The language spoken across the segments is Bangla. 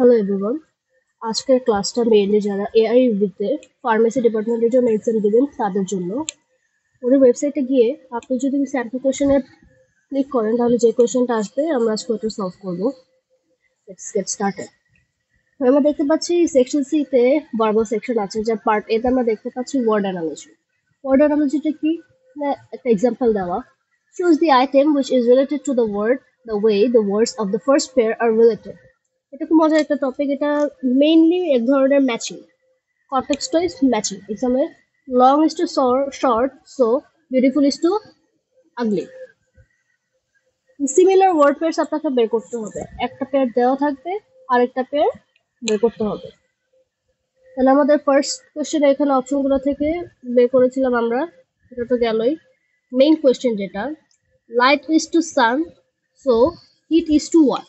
হ্যালো এভরিওয়ান, আজকের ক্লাসটা মেইনলি যারা এআইইউবিতে ফার্মেসি ডিপার্টমেন্টের জন্য এক্সাম দেবেন তাদের জন্য। ওদের ওয়েবসাইটে গিয়ে আপনি যদি স্যাম্পল কোয়েশনে ক্লিক করেন তাহলে যে কোয়েশনটা আসবে আমরা আজকে ওটা সলভ করবো। Let's get started. আমরা দেখতে পাচ্ছি সেকশন সি তে ভার্বাল সেকশন আছে, যার পার্ট এতে আমরা দেখতে পাচ্ছি ওয়ার্ড অ্যানালজি। ওয়ার্ড অ্যানালজিটা কি? একটা এক্সাম্পল দেওয়া। Choose the item which is related to the word the way the words of the first pair are related. এটা খুব মজার একটা টপিক। এটা মেইনলি এক ধরনের ম্যাচিং, কনটেক্সট ওয়াইজ ম্যাচিং। এক্সামে long is to short, so beautiful is to ugly. Similar word pairs আপনাকে বের করতে হবে। একটা পেয়ার দেওয়া থাকবে, আরেকটা পেয়ার বের করতে হবে। তাহলে আমাদের ফার্স্ট কোয়েশ্চেন এখানে অপশনগুলো থেকে বের করেছিলাম আমরা, এটা তো গেলই। মেইন কোয়েশ্চেন যেটা, light is to sun, so heat is to what.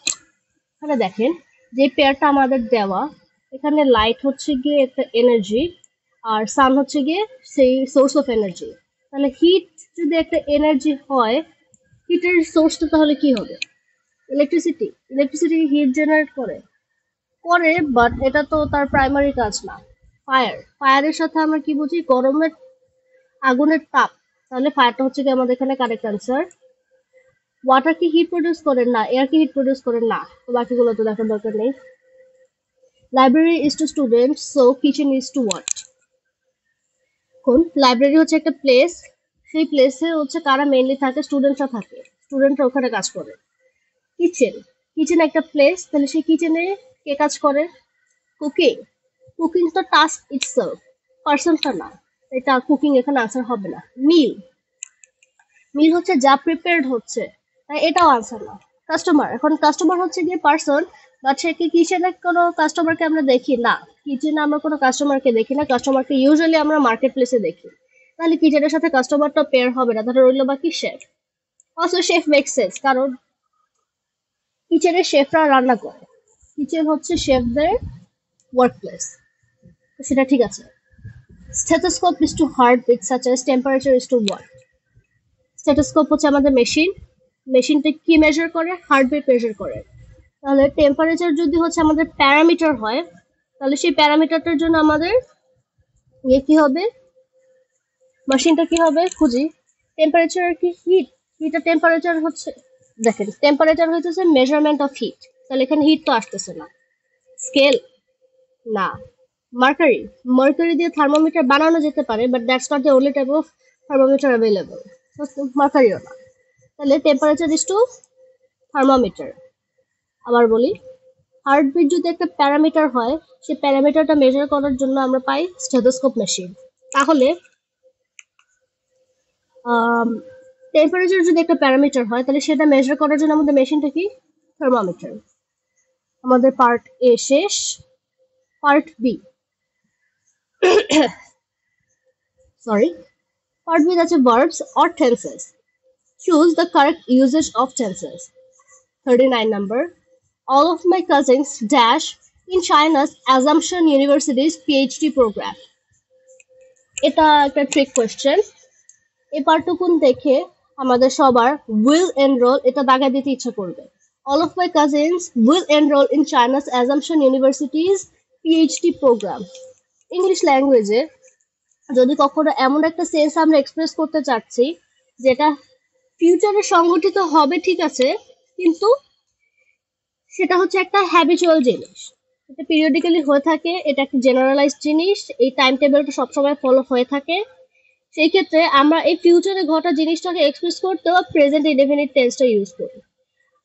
এখানে দেখেন যে পেয়ারটা আমাদের দেওয়া, এখানে লাইট হচ্ছে গিয়ে একটা এনার্জি আর সান হচ্ছে গিয়ে সেই সোর্স অফ এনার্জি। তাহলে হিট যদি একটা এনার্জি হয়, হিটের সোর্সটা তাহলে কি হবে? ইলেকট্রিসিটি। ইলেকট্রিসিটি হিট জেনারেট করে করে বাট এটা তো তার প্রাইমারি কাজ না। ফায়ার, ফায়ারের সাথে আমরা কি বুঝি? গরমের, আগুনের তাপ। তাহলে ফায়ারটা হচ্ছে কি আমাদের এখানে কারেক্ট আনসার। ওয়াটার কি হিট প্রডিউস করে? না। এয়ার কি হিট প্রডিউস করে? না। তো বাকিগুলো তো দেখার দরকার নেই। Library is to student, so kitchen is to what. এখন লাইব্রেরি হচ্ছে একটা প্লেস, সেই প্লেসে হচ্ছে কারা মেইনলি থাকে? স্টুডেন্টরা থাকে, স্টুডেন্টরা ওখানে কাজ করে। কিচেন, কিচেন একটা প্লেস, তাহলে সেই কিচেনে কে কাজ করে? কুকিং। কুকিং তো টাস্ক ইটসেলফ, পার্সনটা না, এটা কুকিং এখানে আনসার হবে না। মিল, মিল হচ্ছে যা প্রিপেয়ার্ড হচ্ছে, তাই এটাও আনসার না। কাস্টমার, এখন কাস্টমার হচ্ছে গিয়ে পার্সন, বাট সে কি কিচেনে কোনো কাস্টমারকে আমরা দেখি না। কিচেনে আমরা কোনো কাস্টমারকে দেখি না, কাস্টমারকে ইউজুয়ালি আমরা মার্কেট প্লেসে দেখি। তাহলে কিচেনের সাথে কাস্টমারটা পেয়ার হবে না, তাহলে রইল বাকি chef. Also chef make sense, কারণ কিচেনের শেফরা রান্না করে, কিচেন হচ্ছে শেফদের ওয়ার্ক প্লেস, সেটা ঠিক আছে। Stethoscope is to heartbeat such as temperature is to what. Stethoscope হচ্ছে আমাদের মেশিন, মেশিনটা কি মেজার করে? হার্টবিট মেজার করে। তাহলে টেম্পারেচার যদি হচ্ছে আমাদের প্যারামিটার হয়, তাহলে সেই প্যারামিটারটার জন্য আমাদের ইয়ে কি হবে? মেশিনটা কি হবে? খুঁজি। টেম্পারেচার কি হিট? হিট আর টেম্পারেচার হচ্ছে, দেখেন টেম্পারেচার হচ্ছে মেজারমেন্ট অফ হিট, তাহলে এখানে হিট তো আসতেছে না। স্কেল না। মার্কারি, মার্কারি দিয়ে থার্মোমিটার বানানো যেতে পারে, but that's not the only type of thermometer available. মার্কারিও না। তাহলে টেম্পারেচার ইজ টু থার্মোমিটার। আবার বলি, হার্টবিট যদি একটা প্যারামিটার হয়, সেই প্যারামিটারটা মেজার করার জন্য আমরা পাই স্টেথোস্কোপ মেশিন। তাহলে টেম্পারেচার যদি একটা প্যারামিটার হয়, তাহলে সেটা মেজার করার জন্য আমাদের মেশিনটা কি? থার্মোমিটার। আমাদের পার্ট এ শেষ, part B sorry, part B আছে verbs or tenses. Choose the correct usage of tenses. 39 number. All of my cousins dash in China's Assumption University's PhD program. এটা একটা ট্রিক কোয়েশ্চেন। এই পার্টটুকুন দেখে আমাদের সবার will enroll এটা দাগা দিতে ইচ্ছা করবে। All of my cousins will enroll in China's Assumption University's PhD program. English ল্যাঙ্গুয়েজে যদি কখনো এমন একটা সেন্স আমরা এক্সপ্রেস করতে চাচ্ছি যেটা ফিউচারে সংগঠিত হবে, ঠিক আছে, কিন্তু সেটা হচ্ছে একটা হ্যাবিচুয়াল জিনিস, এটা পিরিয়ডিক্যালি হয়ে থাকে, এটা একটা জেনারেলাইজড জিনিস, এই টাইম টেবিলটা সবসময় ফলো হয়ে থাকে। সেই ক্ষেত্রে আমরা এই ফিউচারে ঘটা জিনিসটাকে এক্সপ্রেস করতেও প্রেজেন্ট ইনডেফিনিট টেন্সটা ইউজ করি।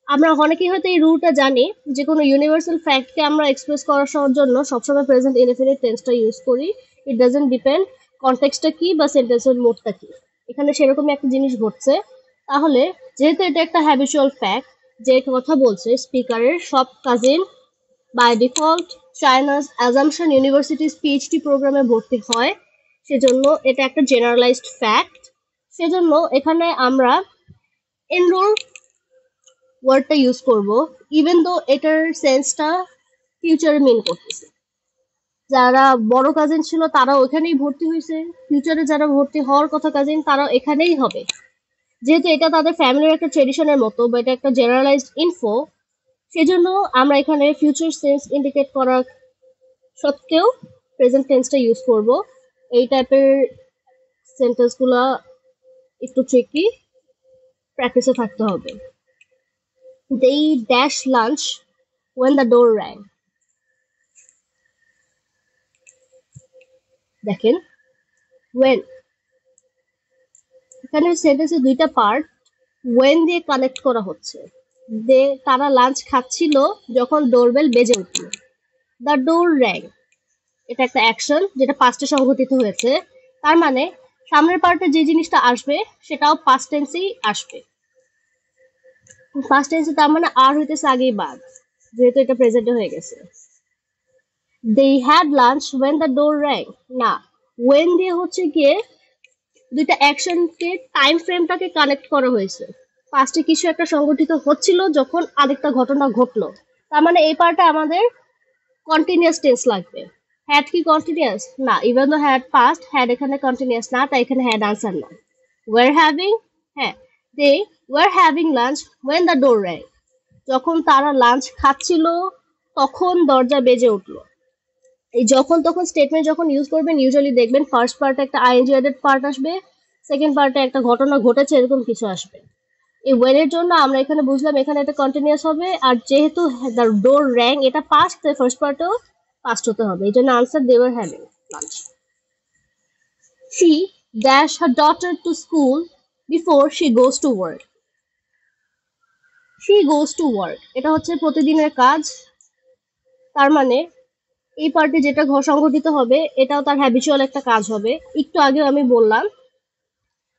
আমরা অনেকেই হয়তো এই রুলটা জানি, যে কোনো ইউনিভার্সাল ফ্যাক্টকে আমরা এক্সপ্রেস করার জন্য সবসময় প্রেজেন্ট ইনডেফিনিট টেন্সটা ইউজ করি। ইট ডাজন্ট ডিপেন্ড কনটেক্সটটা কি বা সেন্টেন্সের মোডটা কি, এখানে সেরকমই একটা জিনিস ঘটছে। তাহলে যেহেতু এটা একটা হ্যাবিচুয়াল ফ্যাক্ট, যে কথা বলছে স্পিকারের সব cousin by default China's assumption ইউনিভার্সিটির পিএইচডি প্রোগ্রামে ভর্তি হয়, সেজন্য এটা একটা জেনারেলাইজড ফ্যাক্ট। সেজন্য এখানে আমরা এনরোল ওয়ার্ডটা ইউজ করব, ইভেন দো এটার সেন্সটা ফিউচারে মিন করতেছে। যারা বড় কাজিন ছিল তারা ওখানেই ভর্তি হয়েছে, ফিউচারে যারা ভর্তি হওয়ার কথা কাজিন তারাও এখানেই হবে। যেহেতু এটা তাদের ফ্যামিলির একটা ট্রেডিশনের মতো বা এটা একটা জেনারেলাইজড ইনফো, সেজন্য আমরা এখানে ফিউচার টেন্স ইন্ডিকেট করা সত্ত্বেও প্রেজেন্ট টেন্সটা ইউজ করব। এই টাইপের সেন্টেন্সগুলো একটু ট্রিকি, প্র্যাকটিসে থাকতে হবে। They dash lunch when the door rang. দেখেন when, এখানে সেন্টেন্সে দুইটা পার্ট when দিয়ে কানেক্ট করা হচ্ছে। তারা লাঞ্চ খাচ্ছিল যখন ডোরবেল বেজে উঠল। দ্য ডোর র্যাং, এটা একটা অ্যাকশন যেটা পাস্টে সংঘটিত হয়েছে। তার মানে সামনের পার্টে যে জিনিসটা আসবে সেটাও পাস্ট টেন্সেই আসবে। পাস্ট টেন্সে তার মানে আর হইতেছে আগেই বাদ, যেহেতু এটা প্রেজেন্টে হয়ে গেছে। they had lunch when the door rang, না when দিয়ে হচ্ছে গিয়ে দুইটা অ্যাকশনকে টাইম ফ্রেমটাকে কানেক্ট করা হয়েছে। পাস্টে কিছু একটা সংঘটিত হচ্ছিল যখন আরেকটা ঘটনা ঘটলো। তার মানে এই পার্টে আমাদের কন্টিনিউয়াস টেন্স লাগবে। হ্যাড কি কন্টিনিউয়াস? না, even though had past, had এখানে কন্টিনিউয়াস না, তাই এখানে হ্যাড আনসার না। ওয়ার হ্যাভিং, হ্যাঁ they were having lunch when the door rang, যখন তারা লাঞ্চ খাচ্ছিল তখন দরজা বেজে উঠলো। এই যখন তখন স্টেটমেন্ট যখন ইউজ করবেন ইউজুয়ালি দেখবেন ফার্স্ট পার্টে একটা আইএনজি অ্যাডেড পার্ট আসবে, সেকেন্ড পার্টে একটা ঘটনা ঘটেছে এরকম কিছু আসবে। এই ওয়েন এর জন্য আমরা এখানে বুঝলাম এখানে এটা কন্টিনিউয়াস হবে, আর যেহেতু দ্য ডোর র্যাং এটা পাস্ট, তাই ফার্স্ট পার্টেও পাস্ট হতে হবে। এই জন্য answer they were having lunch. She dash her daughter to school before she goes to work. She goes to work, এটা হচ্ছে প্রতিদিনের কাজ। তার মানে এই পার্টে যেটা সংঘটিত হবে এটাও তার হ্যাবিচুয়াল একটা কাজ হবে। একটু আগেও আমি বললাম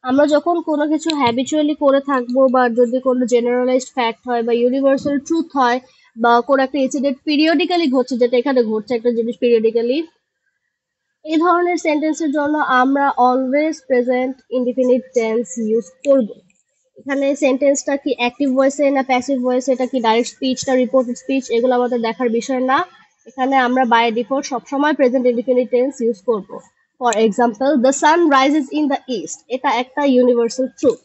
আমরা যখন কোনো কিছু হ্যাবিচুয়ালি করে থাকবো, বা যদি কোনো জেনারেলাইজড ফ্যাক্ট হয় বা ইউনিভার্সাল ট্রুথ হয়, বা কোনো একটা ইনসিডেন্ট পিরিয়ডিক্যালি ঘটছে, যেটা এখানে ঘটছে একটা জিনিস পিরিয়ডিক্যালি, এই ধরনের সেন্টেন্সের জন্য আমরা always present indefinite tense use করব। এখানে সেন্টেন্সটা কি অ্যাক্টিভ ভয়েসে না প্যাসিভ ভয়েসে, এটা কি ডাইরেক্ট স্পিচ না রিপোর্টেড স্পিচ, এগুলো আমাদের দেখার বিষয় না। এখানে আমরা বাই ডিফল্ট সবসময় প্রেজেন্ট ইনডিফিনিট টেন্স ইউজ করব। For example, the sun rises in the east, এটা একটা universal truth.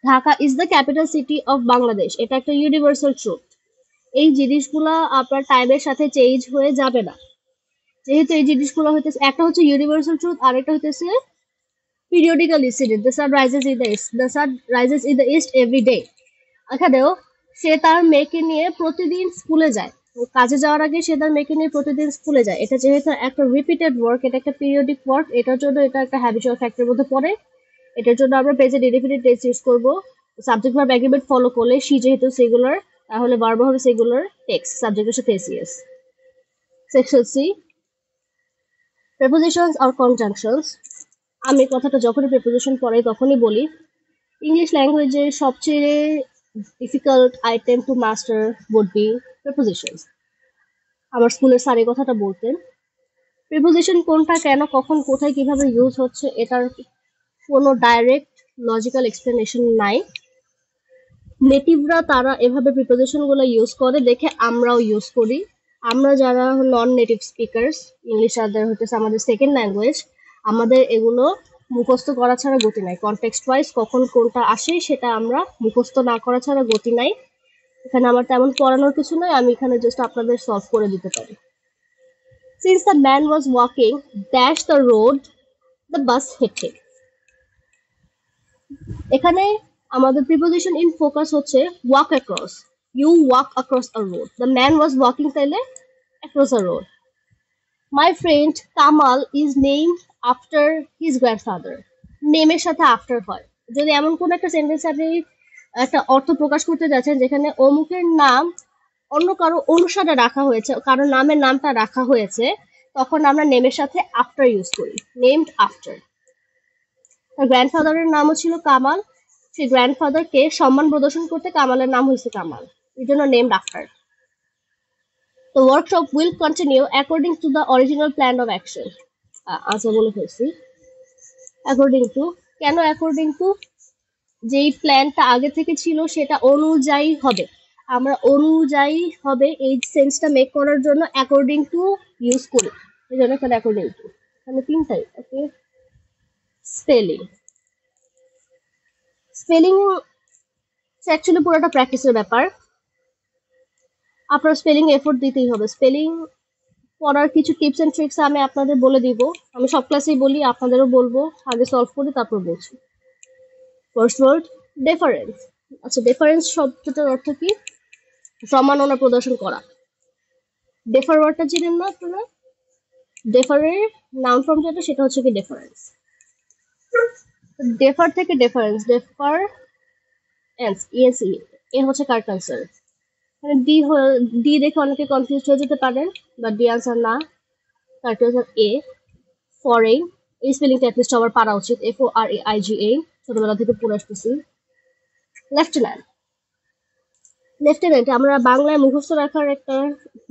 Dhaka is the capital city of Bangladesh, এটা একটা ইউনিভার্সাল ট্রুথ। এই জিনিসগুলো আপনার টাইমের সাথে চেঞ্জ হয়ে যাবে না, যেহেতু এই জিনিসগুলো হইতেছে একটা হচ্ছে ইউনিভার্সাল ট্রুথ, আর একটা হইতেছে periodical incident. The sun rises in the east, the sun rises in the east every day. এখানেও সে তার মেয়েকে নিয়ে প্রতিদিন স্কুলে যায়, কাজে যাওয়ার আগে সে তার মেয়েকে নিয়ে প্রতিদিন স্কুলে যায়। এটা যেহেতু একটা রিপিটেড ওয়ার্ক, এটা একটা পিরিয়ডিক ওয়ার্ক, এটার জন্য এটা একটা হ্যাবিচুয়াল ফ্যাক্টরের মধ্যে পড়ে। এটার জন্য আমরা প্রেজেন্ট ইনডিফিনিট টেন্স ইউজ করব। সাবজেক্ট ভার্ব এগ্রিমেন্ট ফলো করলে সি যেহেতু সিঙ্গুলার, তাহলে ভার্ব হবে সিঙ্গুলার, টেক্সট সাবজেক্টের সাথে এসিএস। সেকশন সি, প্রেপোজিশনস আর কনজাংশনস। আমি কথাটা যখনই প্রেপোজিশন পড়াই তখনই বলি ইংলিশ ল্যাঙ্গুয়েজের সবচেয়ে difficult item to master would be prepositions. আমার স্কুলের স্যার এই কথাটা বলতেন। প্রিপোজিশন কোনটা, কেন, কখন, কোথায়, কিভাবে ইউজ হচ্ছে এটার কোনো ডাইরেক্ট লজিক্যাল এক্সপ্লেনেশন নাই। নেটিভরা তারা এভাবে প্রিপোজিশন গুলো ইউজ করে দেখে আমরাও ইউজ করি। আমরা যারা নন নেটিভ স্পিকার্স, ইংলিশ হচ্ছে আমাদের সেকেন্ড ল্যাঙ্গুয়েজ, আমাদের এগুলো মুখস্থ করা ছাড়া গতি নাই। কনটেক্সট ওয়াইজ কখন কোনটা আসে সেটা আমরা মুখস্থ না করা ছাড়া গতি নাই। এখানে আমার তেমন পড়ানোর কিছু নাই, আমি এখানে জাস্ট আপনাদের সলভ করে দিতে পারি। Since the man was walking dash the road, the bus hit him. এখানে আমাদের প্রিপোজিশন ইন ফোকাস হচ্ছে walk across. You walk across a road. The man was walking তাইলে across a road. My friend Kamal is named after his grandfather. নেমের সাথে আফটার হয়। যদি এমন কোন একটা সেন্টেন্স আপনি একটা অর্থ প্রকাশ করতে যাচ্ছেন যেখানে অমুকের নাম অন্য কারো অনুসারে রাখা হয়েছে, কারো নামের নামটা রাখা হয়েছে, তখন আমরা নেমের সাথে আফটার ইউজ করি, নেমড আফটার। তার গ্র্যান্ডফাদারের নামও ছিল কামাল, সেই গ্র্যান্ডফাদারকে সম্মান প্রদর্শন করতে কামালের নাম হয়েছে কামাল, এই জন্য named after. The workshop will continue according to the original plan of action. আচ্ছা বলে ফেলছি অ্যাকর্ডিং টু, কেন অ্যাকর্ডিং টু? যেই প্ল্যানটা আগে থেকে ছিল সেটা অনুযায়ী হবে, আমরা অনুযায়ী হবে এই সেন্সটা মেক করার জন্য অ্যাকর্ডিং টু ইউজ করি, এই জন্য এখানে অ্যাকর্ডিং টু। এখানে তিনটাই ওকে। স্পেলিং, স্পেলিং অ্যাকচুয়ালি পুরোটা প্র্যাকটিসের ব্যাপার। আপনার স্পেলিং এফোর্ট দিতেই হবে। স্পেলিং পড়ার কিছু টিপস এন্ড ট্রিক্স আমি আপনাদের বলে দিব। আমি সব ক্লাসেই বলি, আপনাদেরও বলবো। আগে সলভ করি তারপর বলছি। First word, difference. আচ্ছা, ডিফারেন্স শব্দটার অর্থ কি? সমানতা প্রদর্শন করা। ডিফার ওয়ার্ডটা চিনেন না আপনারা? ডিফারের নাউন ফর্ম যেটা, সেটা হচ্ছে কি ডিফারেন্স। ডিফার থেকে ডিফারেন্স, ডিফার ইএসই, এ হচ্ছে কারেক্ট আনসার। মানে ডি দেখে অনেকে কনফিউজ হয়ে যেতে পারেন, বাট ডি আনসার না, কারেক্ট আনসার এ, ফরেন। এই স্পেলিংটা অ্যাটলিস্ট সবার পারা উচিত, FORAIGA, ছোটবেলা থেকে পড়ে আসতেছি। লেফটেন্যান্ট, লেফটেন্যান্ট আমরা বাংলায় মুখস্থ রাখার একটা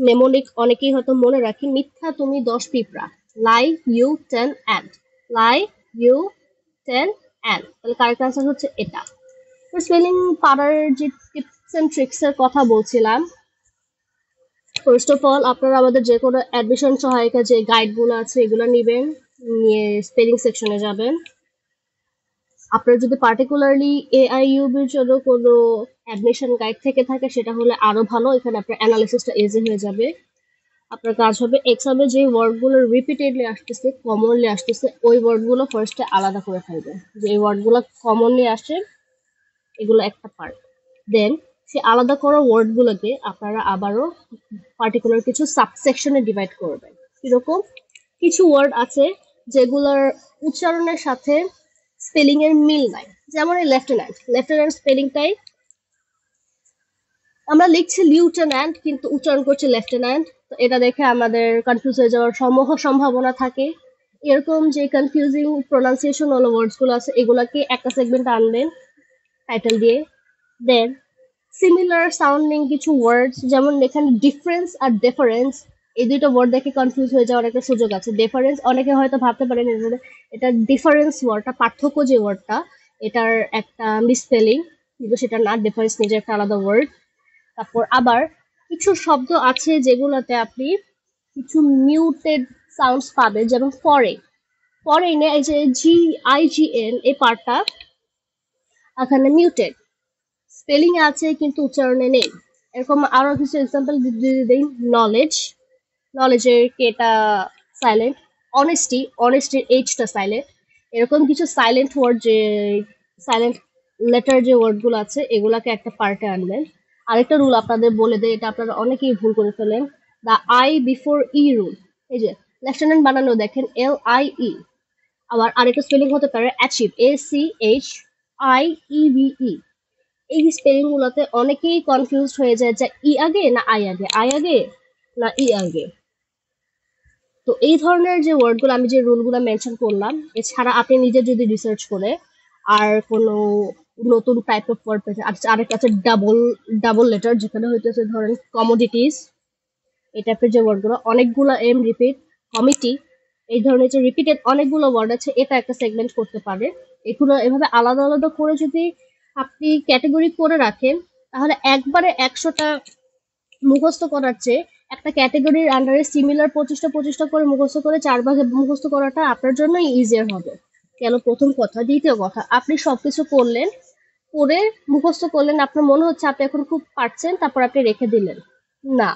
মেমোনিক অনেকেই হয়তো মনে রাখি, মিথ্যা তুমি 10 পিঁপড়া, lie you 10 ant, lie you 10 ant, তাহলে কারেক্ট আনসার হচ্ছে এটা। স্পেলিং পারার যে টিপস এন্ড ট্রিক্স এর কথা বলছিলাম, ফার্স্ট অফ অল আপনারা আমাদের যে কোনো অ্যাডমিশন সহায়িকা যে গাইডগুলো আছে এগুলো নেবেন, নিয়ে স্পেলিং সেকশনে যাবেন। আপনার যদি পার্টিকুলারলি AIUB-র জন্য কোনো অ্যাডমিশন গাইড থেকে থাকে সেটা হলে আরো ভালো, এখানে আপনার অ্যানালিসিসটা ইজি হয়ে যাবে। আপনার কাজ হবে এক্সামে যে ওয়ার্ডগুলো রিপিটেডলি আসতেছে, কমনলি আসতেছে, ওই ওয়ার্ডগুলো ফার্স্টে আলাদা করে ফেলবেন, যে এই ওয়ার্ডগুলো কমনলি আসে এগুলো একটা পার্ট। দেন সে আলাদা করা ওয়ার্ডগুলোকে আপনারা আবারও পার্টিকুলার কিছু সাবসেকশনে ডিভাইড করবেন। কিরকম? কিছু ওয়ার্ড আছে যেগুলোর উচ্চারণের সাথে স্পেলিং এর মিল নাই, যেমন এই লেফটেন্যান্ট, লেফটেন্যান্ট স্পেলিংটাই আমরা লিখছি লিউটেন্যান্ট কিন্তু উচ্চারণ করছি লেফটেন্যান্ট, তো এটা দেখে আমাদের কনফিউজ হয়ে যাওয়ার সমূহ সম্ভাবনা থাকে। এরকম যে কনফিউজিং প্রোনাউন্সিয়েশন হলো ওয়ার্ডস গুলো আছে এগুলাকে একটা সেগমেন্ট আনবেন টাইটেল দিয়ে। দেন সিমিলার সাউন্ডিং কিছু ওয়ার্ডস, যেমন এখানে ডিফারেন্স আর ডিফারেন্স, এই দুইটা ওয়ার্ড দেখে কনফিউজ হয়ে যাওয়ার একটা সুযোগ আছে। ডিফারেন্স অনেকে হয়তো ভাবতে পারেন এটা ডিফারেন্স ওয়ার্ডটা, পার্থক্য যে ওয়ার্ডটা, এটার একটা মিসস্পেলিং, কিন্তু সেটা না, ডিফারেন্স নিজে একটা আলাদা ওয়ার্ড। তারপর আবার কিছু শব্দ আছে যেগুলোতে আপনি কিছু মিউটেড সাউন্ডস পাবেন, যেমন ফরেন, ফরেনে এই যে GIGN এই পার্টটা এখানে মিউটেড, স্পেলিং এ আছে কিন্তু উচ্চারণে নেই। এরকম আরো কিছু এক্সাম্পল দিয়ে দিই। নলেজ, নলেজের কেটা সাইলেন্ট, অনেস্টি, অনেস্টির এইচটা সাইলেন্ট। এরকম কিছু সাইলেন্ট ওয়ার্ড, যে সাইলেন্ট লেটার যে ওয়ার্ডগুলো আছে এগুলাকে একটা পার্টে আনবেন। আরেকটা রুল আপনাদের বলে দেয়, এটা আপনারা অনেকেই ভুল করে ফেলেন, the I before E rule. এই যে লেফটেন্যান্ট বানানো দেখেন LIE, আবার আরেকটা স্পেলিং হতে পারে অ্যাচিভ, ACHIEVE। এই স্পেলিং গুলোতে অনেকেই কনফিউজ হয়ে যায় যে ই আগে না আই আগে, আই আগে না ই আগে। তো এই ধরনের যে ওয়ার্ডগুলো আমি যে রুলগুলো মেনশন করলাম, এছাড়া আপনি নিজে যদি রিসার্চ করে আর কোনো নতুন টাইপ অফ ওয়ার্ড পেয়েছেন, আরেকটা আছে ডাবল ডাবল লেটার, যেখানে হইতেছে ধরেন কমোডিটিস, এই টাইপের যে ওয়ার্ডগুলো, অনেকগুলো এম রিপিট, কমিটি, এই ধরনের যে রিপিটেড অনেকগুলো ওয়ার্ড আছে, এটা একটা সেগমেন্ট করতে পারে। এগুলো এভাবে আলাদা আলাদা করে যদি আপনি ক্যাটাগরি করে রাখেন, তাহলে একবারে 100টা মুখস্থ করার চেয়ে একটা ক্যাটাগরির আন্ডারে সিমিলার 25টা করে মুখস্থ করে 4 ভাগে মুখস্থ করাটা আপনার জন্যই ইজিয়ার হবে। গেল প্রথম কথা। দ্বিতীয় কথা, আপনি সবকিছু করলেন, করে মুখস্থ করলেন, আপনার মনে হচ্ছে আপনি এখন খুব পারছেন, তারপর আপনি রেখে দিলেন, না,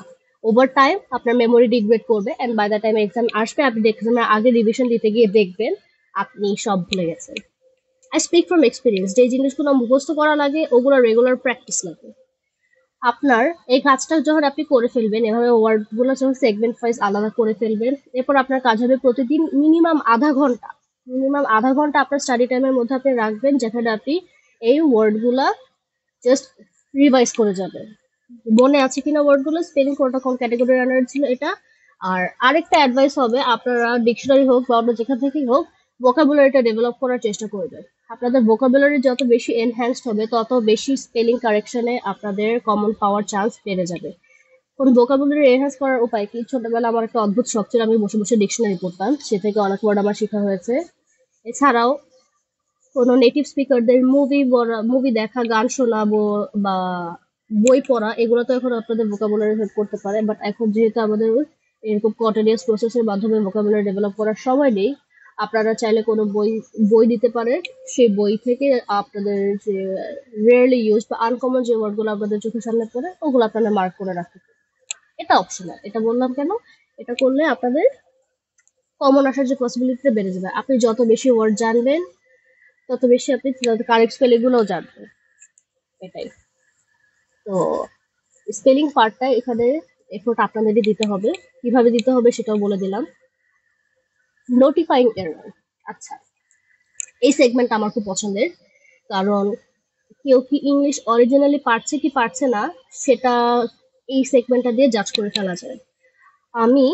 ওভার টাইম আপনার মেমোরি ডিগ্রেড করবে, and by the time exam আসবে আপনি এক্সামের আগে রিভিশন দিতে গিয়ে দেখবেন আপনি সব ভুলে গেছেন। আই স্পিক ফ্রম এক্সপিরিয়েন্স, যে জিনিসগুলো মুখস্থ করা লাগে ওগুলো রেগুলার প্র্যাকটিস লাগে। আপনার এই কাজটা যখন আপনি করে ফেলবেন, এভাবে ওয়ার্ডগুলো যখন সেগমেন্ট ওয়াইজ আলাদা করে ফেলবেন, এরপর আপনার কাজ হবে প্রতিদিন মিনিমাম আধা ঘন্টা আপনার স্টাডি টাইমের মধ্যে আপনি রাখবেন, যেখানে আপনি এই ওয়ার্ডগুলা জাস্ট রিভাইজ করে যাবেন। মনে আছে কিনা ওয়ার্ডগুলো, স্পেলিং কোনটা কোন ক্যাটাগরির আন্ডারে ছিল এটা। আর আরেকটা অ্যাডভাইস হবে, আপনারা ডিকশনারি হোক বা অন্য যেখান থেকেই হোক, ভোকাবুলারিটা ডেভেলপ করার চেষ্টা করবেন। আপনাদের ভোকাবুলারি যত বেশি এনহ্যান্সড হবে, তত বেশি স্পেলিং কারেকশনে আপনাদের কমন পাওয়ার চান্স বেড়ে যাবে। কোন ভোকাবুলারি এনহ্যান্স করার উপায় কি? ছোটবেলা আমার একটা অদ্ভুত শখ ছিল, আমি বসে বসে ডিকশনারি পড়তাম, সে থেকে অনেক ওয়ার্ড আমার শেখা হয়েছে। এছাড়াও কোনো নেটিভ স্পিকারদের মুভি দেখা, গান শোনা বা বই পড়া, এগুলো তো এখন আপনাদের ভোকাবুলারি হেল্প করতে পারে। বাট এখন যেহেতু আমাদের এরকম কন্টিনিউয়াস প্রসেসের মাধ্যমে ভোকাবুলারি ডেভেলপ করার সময় নেই, আপনারা চাইলে কোনো বই বই দিতে পারে, সেই বই থেকে আপনাদের যে রেয়ারলি ইউজ বা আনকমন যে ওয়ার্ডগুলো আপনাদের চোখের সামনে পড়ে ওগুলো আপনারা মার্ক করে রাখতে পারেন। এটা অপশনাল। এটা বললাম কেন, এটা করলে আপনাদের কমন আসার যে পসিবিলিটিটা বেড়ে যাবে। আপনি যত বেশি ওয়ার্ড জানবেন তত বেশি আপনি কারেক্ট স্পেলিং গুলোও জানবেন, এটাই। তো স্পেলিং পার্টটা এখানে এফোর্ট আপনাদেরই দিতে হবে, কিভাবে দিতে হবে সেটাও বলে দিলাম। নোটিফাইং এরর, আচ্ছা এই সেগমেন্ট আমার খুব পছন্দের, কারণ কেউ কি ইংলিশ অরিজিনালি পারছে কি পারছে না সেটা এই সেগমেন্টটা দিয়ে জাজ করে ফেলা যায়। আমি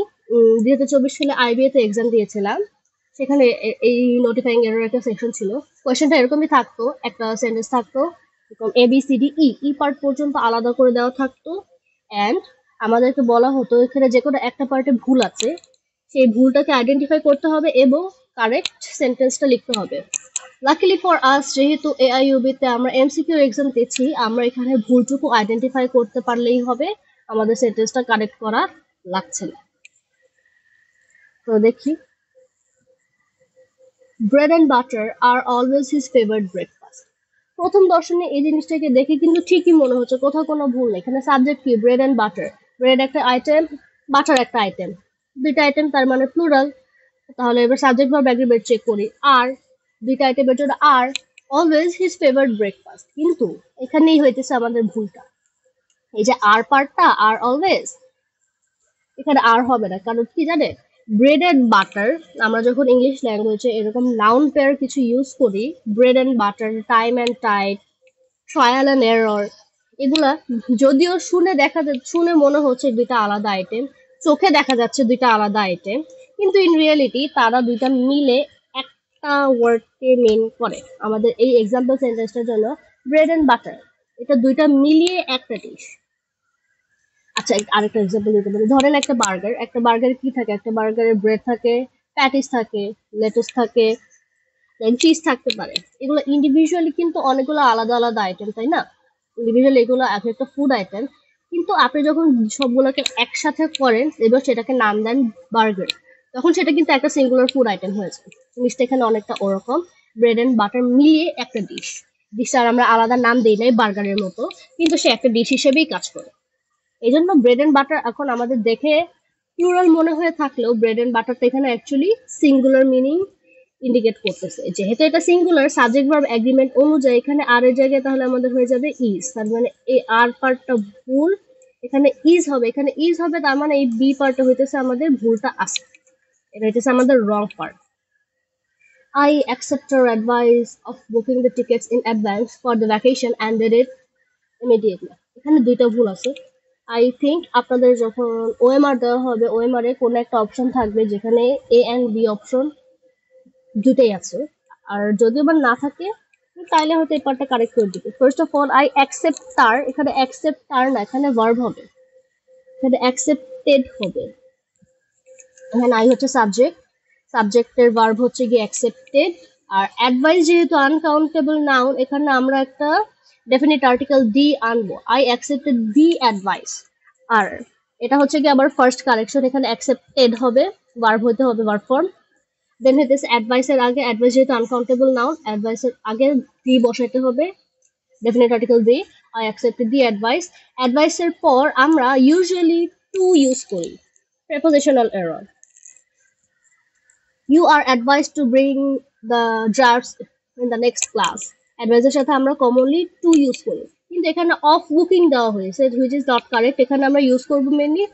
2024 সালে আইবিএ তে এক্সাম দিয়েছিলাম, সেখানে এই নোটিফাইং এরর একটা সেকশন ছিল। কোয়েশ্চেনটা এরকমই থাকতো, একটা সেন্টেন্স থাকতো এরকম A B C D E, E part পর্যন্ত আলাদা করে দেওয়া থাকতো, অ্যান্ড আমাদেরকে বলা হতো এখানে যে কোনো একটা পার্টে ভুল আছে, সেই ভুলটাকে আইডেন্টিফাই করতে হবে এবং কারেক্ট সেন্টেন্সটা লিখতে হবে। লাকিলি ফর আস, যেহেতু এআইইউবি তে আমরা এমসিকিউ এক্সাম দিচ্ছি, আমরা এখানে ভুলটুকু আইডেন্টিফাই করতে পারলেই হবে, আমাদের সেন্টেন্সটা কারেক্ট করা লাগছে না। তো দেখি, bread and butter are always his favourite breakfast. প্রথম দর্শনে এই জিনিসটাকে দেখে কিন্তু ঠিকই মনে হচ্ছে, কোথাও কোনো ভুল নেই। এখানে সাবজেক্ট কি, ব্রেড অ্যান্ড বাটার, ব্রেড একটা আইটেম, বাটার একটা আইটেম, দুইটা আইটেম তার মানে প্লুরাল। তাহলে এবার সাবজেক্ট ভার্ব অ্যাগ্রিগেট চেক করি, আর দুইটা আইটেমের জন্য আর, অলওয়েজ হিজ ফেভারিট ব্রেকফাস্ট। কিন্তু এখানেই হইতেছে আমাদের ভুলটা, এই যে আর পার্টটা, আর অলওয়েজ, এখানে আর হবে না, কারণ কি জানে, ব্রেড এন্ড বাটার, আমরা যখন ইংলিশ ল্যাঙ্গুয়েজে এরকম নাউন পেয়ার কিছু ইউজ করি, bread and butter, time and tide, trial and error, এগুলা যদিও শুনে দেখা যাচ্ছে, শুনে মনে হচ্ছে দুইটা আলাদা আইটেম, চোখে দেখা যাচ্ছে দুইটা আলাদা আইটেম, কিন্তু ইন রিয়েলিটি তারা দুইটা মিলে একটা ওয়ার্ডকে মিন করে। আমাদের এই এক্সাম্পল সেন্টেন্সটার জন্য ব্রেড এন্ড বাটার, এটা দুইটা মিলিয়ে একটা ডিশ। আচ্ছা আরেকটা এক্সাম্পল দিতে পারি, ধরেন একটা বার্গার, একটা বার্গারে কি থাকে, একটা বার্গারে ব্রেড থাকে, প্যাটিস থাকে, লেটুস থাকে, চিজ থাকতে পারে। এগুলো ইন্ডিভিজুয়ালি কিন্তু অনেকগুলো আলাদা আলাদা আইটেম, তাই না? ইন্ডিভিজুয়ালি এগুলো এক একটা ফুড আইটেম, কিন্তু আপনি যখন সবগুলোকে একসাথে করেন এবার সেটাকে নাম দেন বার্গার, তখন সেটা কিন্তু একটা সিঙ্গুলার ফুড আইটেম হয়ে যায়। জিনিসটা এখানে অনেকটা ওরকম, ব্রেড এন্ড বাটার মিলিয়ে একটা ডিশ। ডিশটার আমরা আলাদা নাম দিই নাই বার্গারের মতো, কিন্তু সে একটা ডিশ হিসেবেই কাজ করে। এই জন্য ব্রেড এন্ড বাটার এখন আমাদের দেখে প্লুরাল মনে হয়ে থাকলেও ব্রেড এন্ড বাটারটা এখানে অ্যাকচুয়ালি সিঙ্গুলার মিনিং ইন্ডিকেট করতেছে। যেহেতু এটা সিঙ্গুলার, সাবজেক্ট ভার্ব এগ্রিমেন্ট অনুযায়ী এখানে আর এর জায়গায় তাহলে আমাদের হয়ে যাবে ইজ, তার মানে এই আর পার্টটা ভুল, এখানে ইজ হবে, এখানে ইজ হবে, তার মানে এই বি পার্টটা হইতেছে আমাদের ভুলটা আছে, এটা হইতেছে আমাদের রং part. I accept your advice of booking the tickets in advance for the vacation and did it immediately. এখানে দুইটা ভুল আছে। আই থিঙ্ক আপনাদের যখন ওএমআর দেওয়া হবে, ওএমআর এ কোনো একটা অপশন থাকবে যেখানে এ অ্যান্ড বি অপশন দুটাই আছে, আর যদিও বা না থাকে তাইলে হয়তো এই পার্টটা কারেক্ট করে দিবে। First of all I accept তার, এখানে অ্যাকসেপ্ট তার না, এখানে ভার্ব হবে, এখানে অ্যাকসেপ্টেড হবে। এখানে আই হচ্ছে সাবজেক্ট, সাবজেক্টের ভার্ব হচ্ছে গিয়ে অ্যাকসেপ্টেড, আর অ্যাডভাইস যেহেতু আনকাউন্টেবল নাউন, এখানে আমরা একটা ডেফিনিট আর্টিকেল দি আনবো, আই অ্যাকসেপ্টেড দি অ্যাডভাইস। আর এটা হচ্ছে কি আবার ফার্স্ট কারেকশন, এখানে অ্যাকসেপ্টেড হবে, ভার্ব হতে হবে, ভার্ব ফর্ম। দেন হইতেছে অ্যাডভাইসের আগে, অ্যাডভাইস যেহেতু আনকাউন্টেবল নাউন, অ্যাডভাইসের আগে দি বসাইতে হবে, definite article the, I accepted the advice. অ্যাডভাইসের পর আমরা ইউজুয়ালি টু ইউজ করি, prepositional error. You are advised to bring the drafts in the next class. অ্যাডভাইসের সাথে আমরা কমনলি টু ইউজ করি, কিন্তু এখানে অফ বুকিং দেওয়া হয়েছে, হুইচ ইজ নট কারেক্ট। এখানে আমরা ইউজ করবো mainly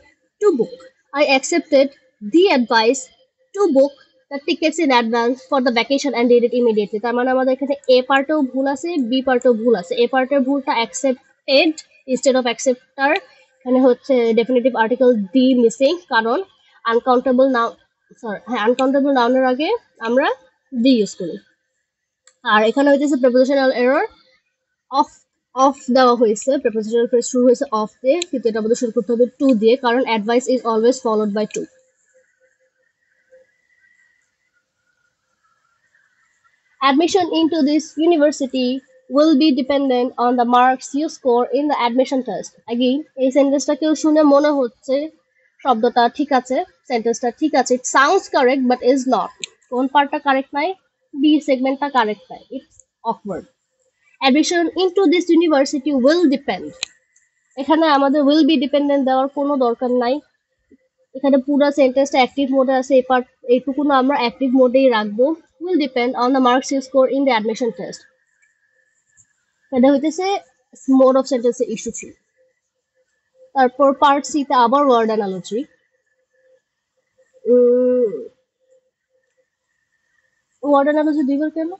to book. I accepted the advice to book the tickets in advance for the vacation and did it immediately. তার মানে আমাদের এখানে এ পার্টেও ভুল আছে, বি পার্টেও ভুল আছে। এ পার্টের ভুলটা অ্যাকসেপ্টেড ইনস্টেড অফ অ্যাকসেপ্টার, এখানে হচ্ছে ডেফিনেটিভ আর্টিকেল দি মিসিং, কারণ আনকাউন্টেবল নাউন, সরি হ্যাঁ, আনকাউন্টেবল নাউনের আগে আমরা দি ইউজ করি। আর এখানে হইতেছে প্রেপোজিশনাল এরর, অফ অফ দেওয়া হয়েছে, প্রেপোজিশনাল ফ্রেজ শুরু হয়েছে অফ দিয়ে, কিন্তু এটা আমাদের শুরু করতে হবে টু দিয়ে, কারণ advice is always followed by to. Admission into this university will be dependent on the marks you score in the admission test. Again, এই সেন্টেন্সটা কেউ শুনে মনে হচ্ছে শব্দটা ঠিক আছে, সেন্টেন্সটা ঠিক আছে, it sounds correct but is not. কোন পার্টটা কারেক্ট নাই? বি সেগমেন্টটা কারেক্ট নাই, it's awkward. Admission into this university will depend. এখানে আমাদের উইল বি ডিপেন্ডেন্ট দেওয়ার কোনো দরকার নাই। এখানে পুরো সেন্টেন্সটা অ্যাক্টিভ মোডে আছে, এই পার্ট এইটুকু আমরা অ্যাক্টিভ মোডেই রাখবো। Will depend on the marks you score in the admission test. এটা হইতেছে মোড অফ সেন্টেন্সের ইস্যু ছিল। তারপর পার্ট সি তে আবার ওয়ার্ড অ্যানালজি। ওয়ার্ড অ্যানালজি দুইবার কেন?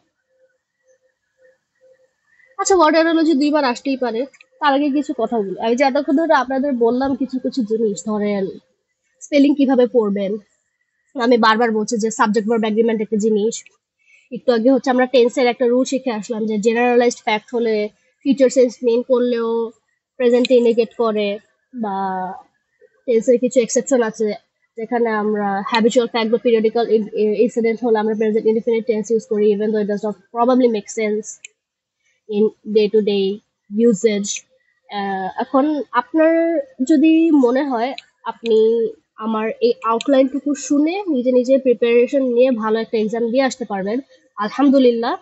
আচ্ছা, ওয়ার্ড অ্যানালজি দুইবার আসতেই পারে। তার আগে কিছু কথা বলি। আমি যে এতক্ষণ ধরে আপনাদের বললাম কিছু কিছু জিনিস, ধরেন স্পেলিং কিভাবে পড়বেন, আমি বারবার বলছি যে সাবজেক্ট ভার্ব এগ্রিমেন্ট একটা জিনিস। একটু আগে হচ্ছে আমরা টেন্সের একটা রুল শিখে আসলাম যে জেনারেলাইজড ফ্যাক্ট হলে ফিউচার সেন্স মিন করলেও প্রেজেন্টে ইন্ডিকেট করে, বা টেন্সের কিছু এক্সেপশন আছে যেখানে আমরা হ্যাবিচুয়াল ফ্যাক্ট বা পিরিয়ডিক্যাল ইনসিডেন্ট হলে আমরা প্রেজেন্ট ইনডিফিনিট টেন্স ইউজ করি, even though it does not probably make sense in day to day usage. এখন আপনার যদি মনে হয় আপনি আমার এই আউটলাইনটুকু শুনে নিজে নিজে প্রিপারেশন নিয়ে ভালো একটা এক্সাম দিয়ে আসতে পারবেন, আলহামদুলিল্লাহ,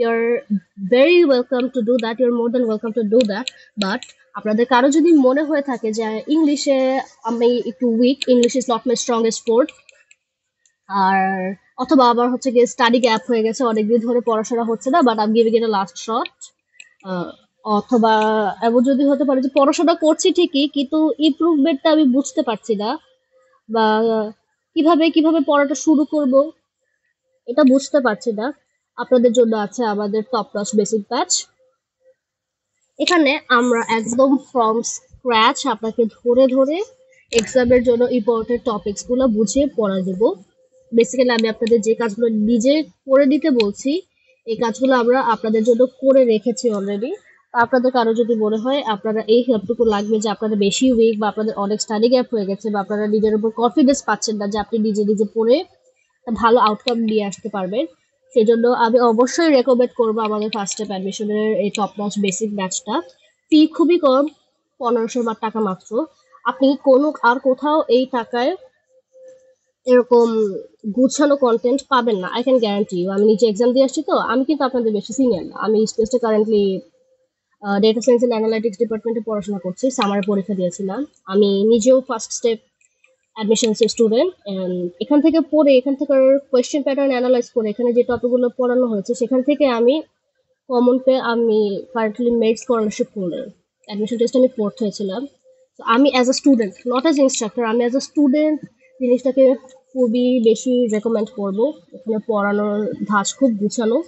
your very welcome to do that, your more than welcome to do that. But আপনাদের কারো যদি মনে হয়ে থাকে যে ইংলিশে আমি একটু weak, English is not my strongest sport, আর অথবা আবার হচ্ছে গিয়ে স্টাডি গ্যাপ হয়ে গেছে, অনেকদিন ধরে পড়াশোনা হচ্ছে না, but I am giving it a last shot, অথবা এমন যদি হতে পারে যে পড়াশোনা করছি ঠিকই কিন্তু ইমপ্রুভমেন্টটা আমি বুঝতে পারছি না, বা কিভাবে কিভাবে পড়াটা শুরু করব এটা বুঝতে পারছি না, আপনাদের জন্য আছে আমাদের টপ নচ বেসিক ব্যাচ। এখানে আমরা একদম ফ্রম স্ক্র্যাচ আপনাকে ধরে ধরে এক্সামের জন্য ইম্পর্টেন্ট টপিকস গুলো বুঝিয়ে পড়া দেবো। বেসিক্যালি আমি আপনাদের যে কাজগুলো নিজে করে দিতে বলছি, এই কাজগুলো আমরা আপনাদের জন্য করে রেখেছি অলরেডি। আপনাদের কারো যদি মনে হয় আপনারা এই হেল্পটুকু লাগবে, যে আপনারা বেশি উইক বা আপনাদের অনেক স্টাডি গ্যাপ হয়ে গেছে, বা আপনারা নিজের উপর কনফিডেন্স পাচ্ছেন না যে আপনি নিজে নিজে পড়ে একটা ভালো আউটকাম নিয়ে আসতে পারবেন, সেজন্য আমি অবশ্যই রেকমেন্ড করবো আমাদের ফার্স্ট স্টেপ অ্যাডমিশনের এই টপ নচ বেসিক ব্যাচটা। ফি খুবই কম, 1500 টাকা মাত্র। আপনি কোনো আর কোথাও এই টাকায় এরকম গুছানো কন্টেন্ট পাবেন না, আই ক্যান গ্যারান্টি ইউ। আমি নিজে এক্সাম দিয়ে আসছি তো, আমি কিন্তু আপনাদের বেশি সিনিয়র না, আমি স্পেসে currently data science and analytics ডিপার্টমেন্টে পড়াশোনা করছি, সামারে পরীক্ষা দিয়েছিলাম। আমি নিজেও ফার্স্ট স্টেপ অ্যাডমিশন স্টুডেন্ট, এখান থেকে পড়ে এখান থেকে কোয়েশ্চেন প্যাটার্ন অ্যানালাইজ করে এখানে যে টপিকগুলো পড়ানো হয়েছে সেখান থেকে আমি কমন পেয়ে আমি currently made scholarship holder. Admission test আমি ফোর্থ হয়েছিলাম। তো আমি as a student, not as instructor, আমি অ্যাজ আ স্টুডেন্ট জিনিসটাকে খুবই বেশি রেকমেন্ড করবো। এখানে পড়ানোর ধাঁচ খুব গুছানো,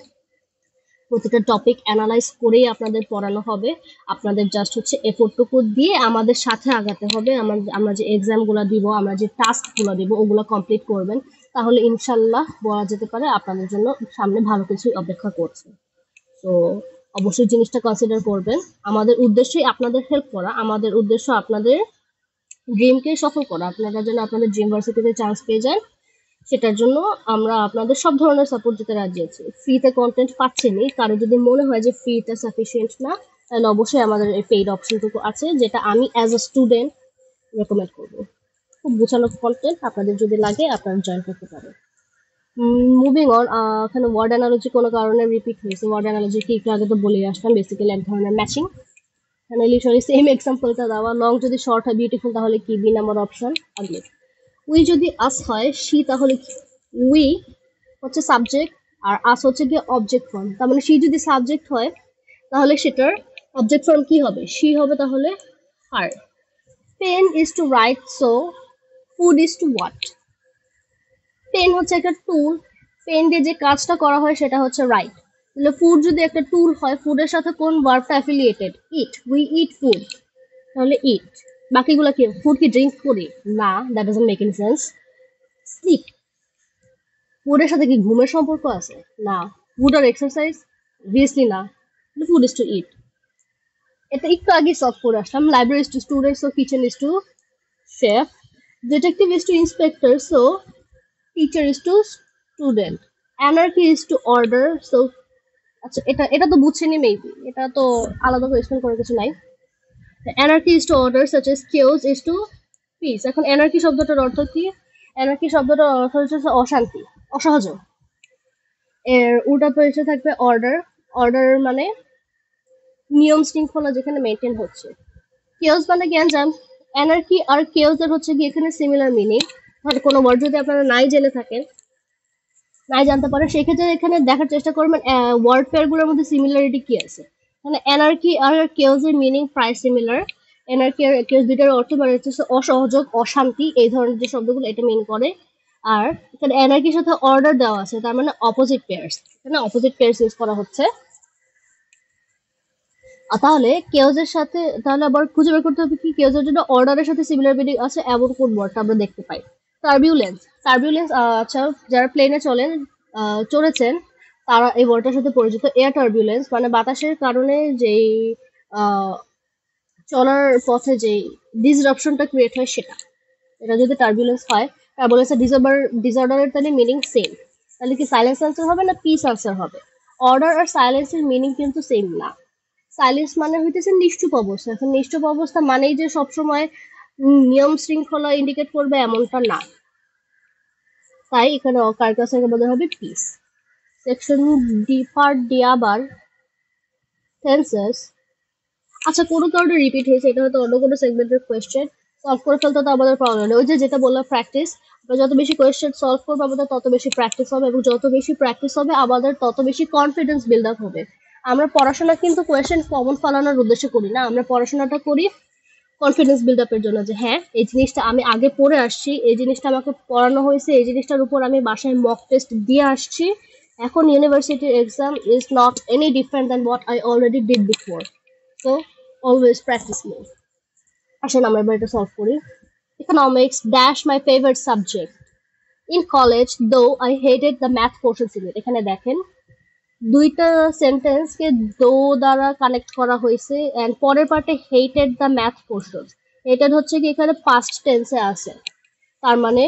প্রতিটা টপিক অ্যানালাইজ করেই আপনাদের পড়ানো হবে। আপনাদের জাস্ট হচ্ছে এফোর্টটুকু দিয়ে আমাদের সাথে আগাতে হবে। আমরা যে এক্সামগুলো দিব, আমরা যে টাস্কগুলো দিব ওগুলো কমপ্লিট করবেন, তাহলে ইনশাল্লাহ বলা যেতে পারে আপনাদের জন্য সামনে ভালো কিছু অপেক্ষা করছে। তো অবশ্যই জিনিসটা কনসিডার করবেন। আমাদের উদ্দেশ্যই আপনাদের হেল্প করা, আমাদের উদ্দেশ্য আপনাদের ড্রিমকে সফল করা, আপনারা যেন আপনাদের ড্রিম ভার্সিটিতে চান্স পেয়ে যান, সেটার জন্য আমরা আপনাদের সব ধরনের সাপোর্ট দিতে রাজি আছি। ফ্রিতে কন্টেন্ট পাচ্ছেনই, কারো যদি মনে হয় যে ফ্রিটা সাফিসিয়েন্ট না, তাহলে অবশ্যই আমাদের এই পেইড অপশনটুকু আছে, যেটা আমি অ্যাজ আ স্টুডেন্ট রেকমেন্ড করবো। খুব গুছানো কন্টেন্ট, আপনাদের যদি লাগে আপনারা জয়েন করতে পারেন। মুভিং অন, এখানে ওয়ার্ড অ্যানালজি কোনো কারণে রিপিট হয়েছে। ওয়ার্ড অ্যানালজি কি একটু আগে তো বলে আসলাম, বেসিক্যালি এক ধরনের ম্যাচিং। এখানে লিটারালি সেম এক্সাম্পলটা দেওয়া, লং যদি শর্ট হয় বিউটিফুল তাহলে কি, বি নাম্বার অপশন আগলে। উই যদি আস হয় শি তাহলে কি, উই হচ্ছে সাবজেক্ট আর আস হচ্ছে গিয়ে অবজেক্ট ফর্ম, তার মানে শি যদি সাবজেক্ট হয় তাহলে সেটার অবজেক্ট ফর্ম কি হবে, শি হবে, তাহলে her. Pen is to write, so food is to what. Pen হচ্ছে একটা টুল, পেন দিয়ে যে কাজটা করা হয় সেটা হচ্ছে রাইট। তাহলে ফুড যদি একটা টুল হয়, ফুডের সাথে কোন ভার্বটা affiliated, eat, we eat food, তাহলে ইট। বাকিগুলো কি, ফুড কি ড্রিঙ্ক করি? না, that doesn't make any sense. Sleep, ফুডের সাথে কি ঘুমের সম্পর্ক আছে? না। ফুড আর এক্সারসাইজ? অবভিয়াসলি না। Food is to eat. এটা একটু আগে সলভ করে আসলাম। Library is to student, so kitchen is to chef. Detective is to inspector, so teacher is to student. Anarchy is to order, so, আচ্ছা এটা এটা তো বুঝছেনই মেবি, এটা তো আলাদা করে এক্সপ্লেন করার কিছু নাই। Anarchy is to order, such as chaos is to peace. এখন অ্যানার্কি শব্দটার অর্থ কি? অ্যানার্কি শব্দটার অর্থ হচ্ছে অশান্তি, অসহযোগ। এর উল্টা এসে থাকবে অর্ডার। অর্ডার মানে নিয়ম শৃঙ্খলা যেখানে মেনটেন হচ্ছে। কেওস মানে গ্যাঞ্জাম। অ্যানার্কি আর কেওস এর হচ্ছে কি এখানে সিমিলার মিনিং। মানে কোনো ওয়ার্ড যদি আপনারা নাই জেনে থাকেন, নাই জানতে পারেন, সেক্ষেত্রে এখানে দেখার চেষ্টা করবেন ওয়ার্ড পেয়ার গুলোর মধ্যে সিমিলারিটি কি আছে। মানে অ্যানার্কি আর কেওস এর মিনিং প্রায় সিমিলার। অ্যানার্কি আর কেওস দুইটার অর্থ মানে হচ্ছে অসহযোগ, অশান্তি, এই ধরনের যে শব্দগুলো এটা মিন করে। আর এখানে অ্যানার্কির সাথে অর্ডার দেওয়া আছে, তার মানে অপোজিট পেয়ার্স, এখানে অপোজিট পেয়ার্স ইউজ করা হচ্ছে। তাহলে কেওজের সাথে, তাহলে আবার খুঁজে বের করতে হবে কি কেওজের জন্য অর্ডারের সাথে সিমিলার মিনিং আছে এমন কোন ওয়ার্ডটা আমরা দেখতে পাই। টার্বিউলেন্স, টার্বিউলেন্স, আচ্ছা, যারা প্লেনে চলেন, চড়েছেন, তারা এই ওয়ার্ডটার সাথে পরিচিত। এয়ার টার্বিউলেন্স মানে বাতাসের কারণে যেই আহ, চলার পথে যে ডিসরাপশনটা ক্রিয়েট হয় সেটা, এটা যদি টার্বিউলেন্স হয়। টার্বুলেন্সের ডিসঅর্ডারের তাহলে মিনিং সেম। তাহলে কি সাইলেন্স আনসার হবে না পিস আনসার হবে? অর্ডার আর সাইলেন্সের মিনিং কিন্তু সেম না। সাইলেন্স মানে হইতেছে নিশ্চুপ অবস্থা। এখন নিশ্চুপ অবস্থা মানেই যে সবসময় নিয়ম শৃঙ্খলা ইন্ডিকেট করবে এমনটা না। তাই এখানে কার্কাসের মধ্যে হবে piece. Section D, part D আবার টেন্সেস। আচ্ছা, কোনো কারণে রিপিট হয়েছে, এটা হয়তো অন্য কোনো সেগমেন্টের কোয়েশ্চেন। সলভ করে ফেলতে তো আমাদের প্রবলেম নেই। ওই যে যেটা বললাম, প্র্যাকটিস। আমরা যত বেশি কোয়েশ্চেন সলভ করবো আমাদের তত বেশি প্র্যাকটিস হবে, এবং যত বেশি প্র্যাকটিস হবে আমাদের তত বেশি কনফিডেন্স বিল্ড আপ হবে। আমরা পড়াশোনা কিন্তু কোয়েশ্চেন কমন ফলানোর উদ্দেশ্যে করি না, আমরা পড়াশোনাটা করি কনফিডেন্স বিল্ড আপের জন্য, যে হ্যাঁ এই জিনিসটা আমি আগে পড়ে আসছি, এই জিনিসটা আমাকে পড়ানো হয়েছে, এই জিনিসটার উপর আমি বাসায় মক টেস্ট দিয়ে আসছি। এখন ইউনিভার্সিটির exam is not any different than what I already did before. So always practice more. আসেন আমরা এবার এটা সলভ করি। Economics dash my favourite subject in college though I hated the math portion in it. এখানে দেখেন দুইটা সেন্টেন্সকে দো দ্বারা কানেক্ট করা হয়েছে, এন্ড পরের পার্টে hated the math portion. Hated হচ্ছে কি এখানে পাস্ট টেন্সে আছে, তার মানে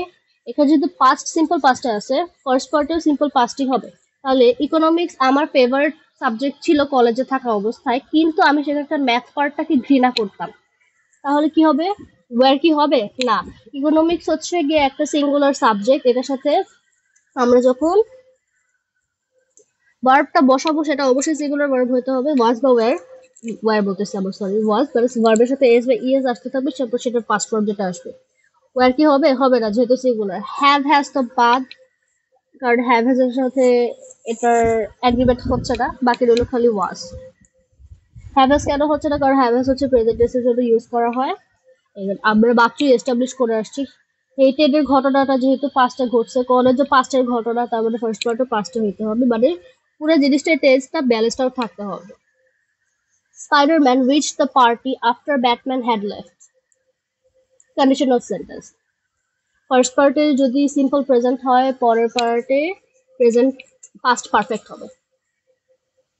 এখানে যদি পাস্ট সিম্পল পাস্টে আছে, ফার্স্ট পার্টেও সিম্পল পাস্টই হবে। তাহলে ইকোনমিক্স আমার ফেভারিট সাবজেক্ট ছিল কলেজে থাকা অবস্থায়, কিন্তু আমি সেখানকার ম্যাথ পার্টটাকে ঘৃণা করতাম। তাহলে কি হবে? ওয়্যার কি হবে না। ইকোনমিক্স হচ্ছে গিয়ে একটা সিঙ্গুলার সাবজেক্ট, এটার সাথে আমরা যখন ভার্বটা বসাবো সেটা অবশ্যই সিঙ্গুলার ভার্ব হতে হবে, ওয়াজ বা ওয়্যার। ওয়্যার বলতেছি আবার, সরি, ওয়াজ প্লাস ভার্বের সাথে এস বা ইএস আসতে থাকবে, তারপর সেটার পাস্ট ফর্ম যেটা আসবে। ওয়্যার কি হবে? হবে না, যেহেতু সিঙ্গুলার। হ্যাভ হ্যাজ তো বাদ, কারণ হ্যাভ হ্যাজ এর সাথে এটার অ্যাগ্রিমেন্ট হচ্ছে না, বাকি রইল খালি ওয়াজ। হ্যাভ হ্যাজ কেন হচ্ছে না? কারণ হ্যাভ হ্যাজ হচ্ছে প্রেজেন্ট টেন্সের জন্য ইউজ করা হয়। এবার আমরা বাক্যই এস্টাবলিশ করে আসছি। হেটেড এর ঘটনাটা যেহেতু পাঁচটা ঘটছে, কলেজে পাঁচটার ঘটনা, তার মানে ফার্স্ট পার্টও পাঁচটা হইতে হবে, মানে পুরো জিনিসটার টেন্সটা ব্যালেন্সটাও থাকতে হবে। Spiderman reached the party after Batman had left. Condition of sentence. First পার্টে যদি সিম্পল প্রেজেন্ট হয়, পরের পার্টে প্রেজেন্ট পাস্ট পারফেক্ট হবে।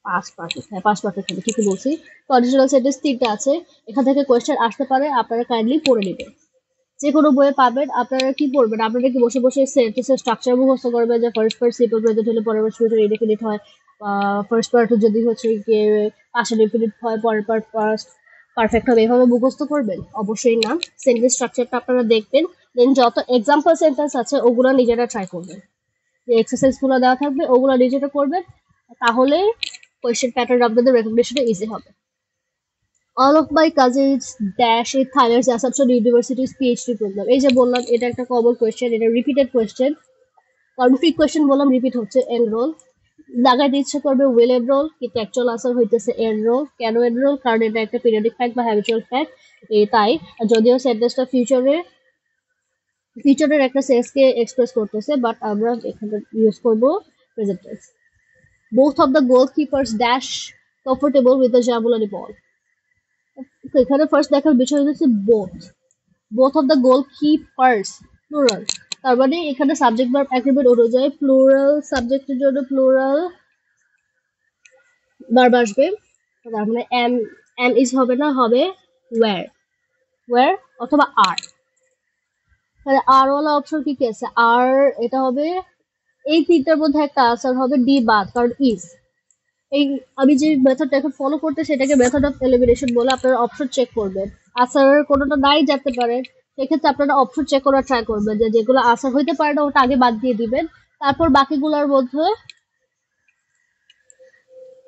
পাস্ট পারফেক্ট, হ্যাঁ পাস্ট পারফেক্ট হবে, ঠিকই বলছি। কন্ডিশনাল সেন্টেন্স তিনটা আছে, এখান থেকে কোয়েশ্চেন আসতে পারে, আপনারা কাইন্ডলি পড়ে নেবেন। যে কোনো বইয়ে পাবেন। আপনারা কি পড়বেন? আপনারা কি বসে বসে সেন্টেন্সের স্ট্রাকচার মুখস্থ করবেন, যে ফার্স্ট পার্ট সিম্পল প্রেজেন্ট হলে পরের পার্ট ফিউচার ইনডিফিনিট হয়, ফার্স্ট পার্ট যদি হচ্ছে কি পাস্ট ইনডিফিনিট হয়, পরের পার্ট পাস্ট পারফেক্ট হবে, এভাবে মুখস্থ করবেন? অবশ্যই না। সেন্টেন্স স্ট্রাকচারটা আপনারা দেখবেন, দেন যত এক্সাম্পল সেন্টেন্স আছে ওগুলো নিজেরা ট্রাই করবেন, যে এক্সারসাইজ গুলো দেওয়া থাকবে ওগুলো নিজেরা করবেন, তাহলে কোয়েশ্চেন প্যাটার্ন আপনাদের রেকগনিশনে ইজি হবে। All of my cousins dash in Thailand's Assumption University's PhD program. এই যে বললাম এটা একটা কমন কোয়েশ্চেন, এটা রিপিটেড কোয়েশ্চেন, কারণ ফ্রি কোয়েশ্চেন বললাম, রিপিট হচ্ছে। এনরোল লাগাইতে ইচ্ছে করবে উইল এনরোল, কিন্তু অ্যাকচুয়াল আনসার হইতেছে এনরোল। কেন এনরোল? কারণ এটা একটা পিরিয়ডিক ফ্যাক্ট বা হ্যাবিচুয়াল ফ্যাক্ট, তাই। যদিও সেন্টেন্সটা ফিউচারের একটা সেন্সকে এক্সপ্রেস করতেছে, বাট আমরা এখানে ইউজ করব present tense. Both of the goalkeepers dash comfortable with the Jabulani ball. তো এখানে ফার্স্ট দেখার বিষয় হচ্ছে both of the goal keepers, plural. তার মানে এখানে সাবজেক্ট ভার্ব একেবারে অনুযায়ী প্লুরাল সাবজেক্টের জন্য প্লুরাল ভার্ব আসবে। তার মানে এম, এম ইজ হবে না, হবে ওয়্যার, ওয়্যার অথবা আর। তাহলে আর ওয়ালা অপশন কি কি আছে? আর, এটা হবে এই তিনটার মধ্যে একটা আনসার হবে ডি বাদ, কারণ ইজ। এই আমি যে মেথডটা এখন ফলো করতে সেটাকে মেথড অফ এলিমিনেশন বলে। আপনারা অপশন চেক করবেন, আনসার কোনোটা নাই যেতে পারে, সেক্ষেত্রে আপনারা অপশন চেক করার ট্রাই করবেন, যে যেগুলো আনসার হইতে পারে না ওটা আগে বাদ দিয়ে দিবেন, তারপর বাকিগুলোর মধ্যে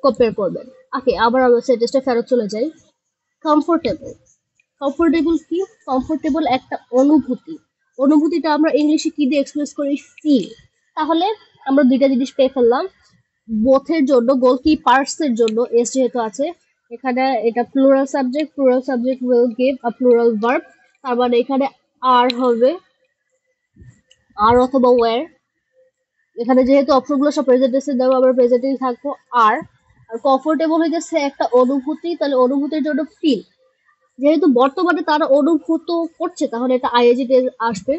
কম্পেয়ার করবেন। ওকে, আবার আমরা সেন্টেন্সটা ফেরত চলে যাই। কমফোর্টেবল, কমফোর্টেবল কি? কমফোর্টেবল একটা অনুভূতি। অনুভূতিটা আমরা ইংলিশে কি দিয়ে এক্সপ্রেস করি? ফিল। তাহলে আমরা দুইটা জিনিস পেয়ে ফেললাম। বোথের জন্য, গোলকিপার্স এর জন্য এস যেহেতু আছে, এখানে এটা plural subject will give a plural verb. তার মানে এখানে আর হবে, আর অথবা ওয়্যার। এখানে যেহেতু অপশনগুলো সব প্রেজেন্ট টেন্সে দেওয়া, আমরা প্রেজেন্টেই থাকবো। আর আর কমফোর্টেবল হয়ে যাচ্ছে একটা অনুভূতি, তাহলে অনুভূতির জন্য ফিল। যেহেতু বর্তমানে তারা অনুভূত করছে, তাহলে এটা আইএনজি টেন্স আসবে,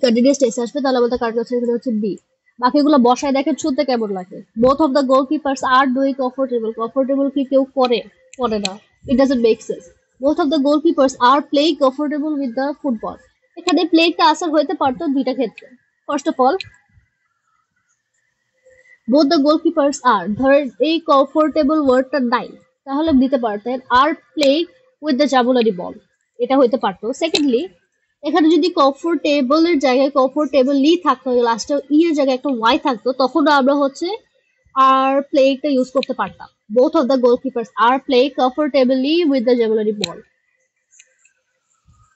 কন্টিনিউয়াস টেন্স আসবে। তাহলে আমাদের কারেক্ট অপশন এখানে হচ্ছে বি। বাকিগুলো বসায় দেখেন শুনতে কেমন লাগে। Both of the goalkeepers are doing comfortable. Comfortable কি কেউ করে? করে না। It doesn't make sense. Both of the goalkeepers are playing comfortable with the football. এখানে প্লেইংটা আসার হইতে পারতো দুইটা ক্ষেত্রে। First of all, both the goalkeepers are, ধরেন এই কমফোর্টেবল ওয়ার্ডটা নাই, তাহলে দিতে পারতেন are playing with the Jabulani ball, এটা হইতে পারতো। সেকেন্ডলি, এখানে যদি কমফোর্টেবল এর জায়গায় কমফোর্টেবলি থাকতো, লাস্টে ই এর জায়গায় একটা ওয়াই থাকতো, তখন আমরা হচ্ছে আর প্লেইংটা ইউজ করতে পারতাম। Both of the goalkeepers are play comfortably with the Jabulani ball.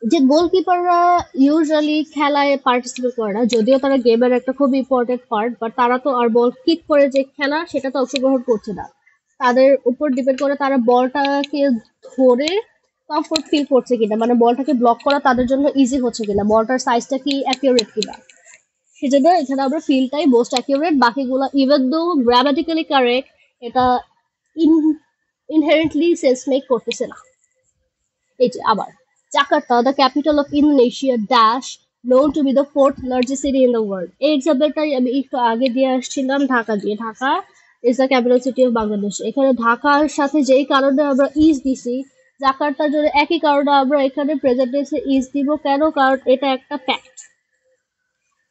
যে গোলকিপাররা ইউজুয়ালি খেলায় পার্টিসিপেট করে না, যদিও তারা গেমের একটা খুব ইম্পর্টেন্ট পার্ট, বাট তারা তো আর বল কিক করে যে খেলা, সেটা তো অংশগ্রহণ করছে না। তাদের উপর ডিপেন্ড করে তারা বলটাকে ধরে কমফোর্ট ফিল করছে কিনা, মানে বলটাকে ব্লক করা তাদের জন্য ইজি হচ্ছে কিনা, বলটার সাইজটা কি অ্যাকিউরেট কিনা। সেজন্য এখানে আমরা ফিলটাই মোস্ট অ্যাকিউরেট। বাকিগুলো ইভেন দো গ্রামাটিক্যালি কারেক্ট, এটা ইনহেরেন্টলি সেন্স মেক করতেছে না। এই যে আবার, Jakarta, the capital of Indonesia dash known to be the fourth largest city in the world। এই এক্সাম্পলটাই আমি একটু আগে দিয়ে আসছিলাম ঢাকা দিয়ে। Dhaka is the capital city of Bangladesh. এখানে ঢাকার সাথে যেই কারণে আমরা ইজ দিছি, জাকার্তার জন্য একই কারণে আমরা এখানে প্রেজেন্ট টেন্সে ইজ দিব। কেন? কারণ এটা একটা ফ্যাক্ট।